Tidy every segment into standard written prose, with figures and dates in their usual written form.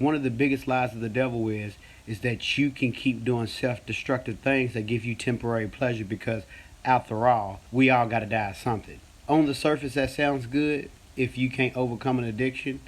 One of the biggest lies of the devil is that you can keep doing self-destructive things that give you temporary pleasure because, after all, we all got to die of something. On the surface, that sounds good if you can't overcome an addiction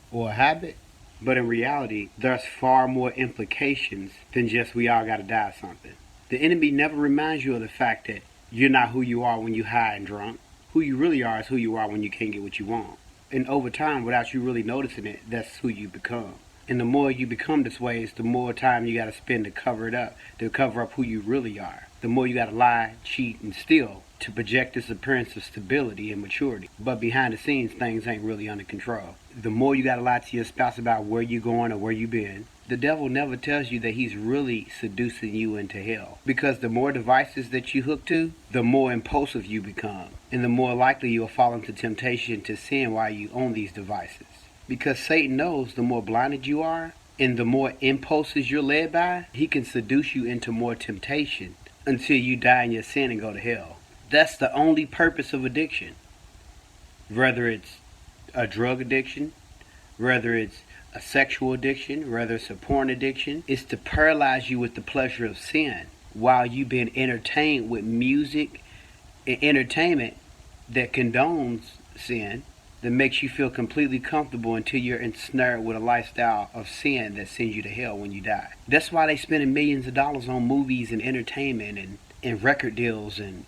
or a habit, but in reality, there's far more implications than just we all got to die of something. The enemy never reminds you of the fact that you're not who you are when you high and drunk. Who you really are is who you are when you can't get what you want. And over time, without you really noticing it, that's who you become. And the more you become this way, is the more time you got to spend to cover it up, to cover up who you really are. The more you got to lie, cheat, and steal to project this appearance of stability and maturity. But behind the scenes, things ain't really under control. The more you got to lie to your spouse about where you're going or where you've been, the devil never tells you that he's really seducing you into hell. Because the more devices that you hook to, the more impulsive you become. And the more likely you'll fall into temptation to sin while you own these devices. Because Satan knows the more blinded you are, and the more impulses you're led by, he can seduce you into more temptation until you die in your sin and go to hell. That's the only purpose of addiction. Whether it's a drug addiction, whether it's a sexual addiction, whether it's a porn addiction, is to paralyze you with the pleasure of sin while you've been entertained with music and entertainment that condones sin, that makes you feel completely comfortable until you're ensnared with a lifestyle of sin that sends you to hell when you die. That's why they spending millions of dollars on movies and entertainment and record deals and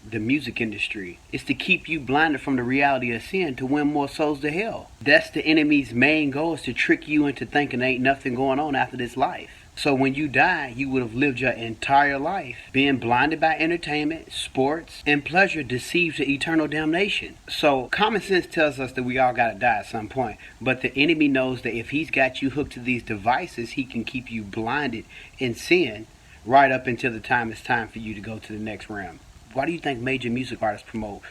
the music industry. It's to keep you blinded from the reality of sin to win more souls to hell. That's the enemy's main goal, is to trick you into thinking there ain't nothing going on after this life. So when you die, you would have lived your entire life being blinded by entertainment, sports, and pleasure, deceived to eternal damnation. So common sense tells us that we all got to die at some point. But the enemy knows that if he's got you hooked to these devices, he can keep you blinded in sin right up until the time it's time for you to go to the next realm. Why do you think major music artists promote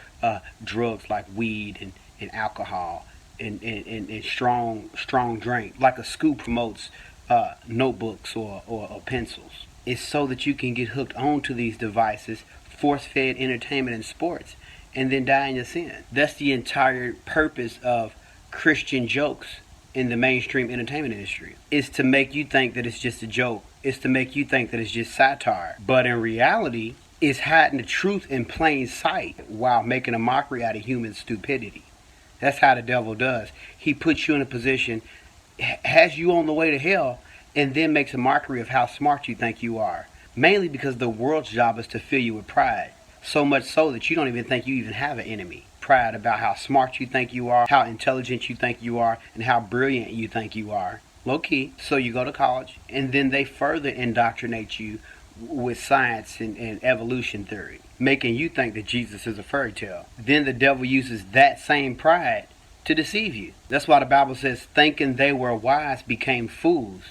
drugs like weed and alcohol and strong drink, like a school promotes notebooks or pencils? It's so that you can get hooked onto these devices, force-fed entertainment and sports, and then die in your sin. That's the entire purpose of Christian jokes in the mainstream entertainment industry. Is to make you think that it's just a joke. It's to make you think that it's just satire. But in reality, it's hiding the truth in plain sight while making a mockery out of human stupidity. That's how the devil does. He puts you in a position, has you on the way to hell, and then makes a mockery of how smart you think you are. Mainly because the world's job is to fill you with pride. So much so that you don't even think you even have an enemy. Pride about how smart you think you are, how intelligent you think you are, and how brilliant you think you are. Low key. So you go to college, and then they further indoctrinate you with science and evolution theory, making you think that Jesus is a fairy tale. Then the devil uses that same pride to deceive you. That's why the Bible says, thinking they were wise became fools.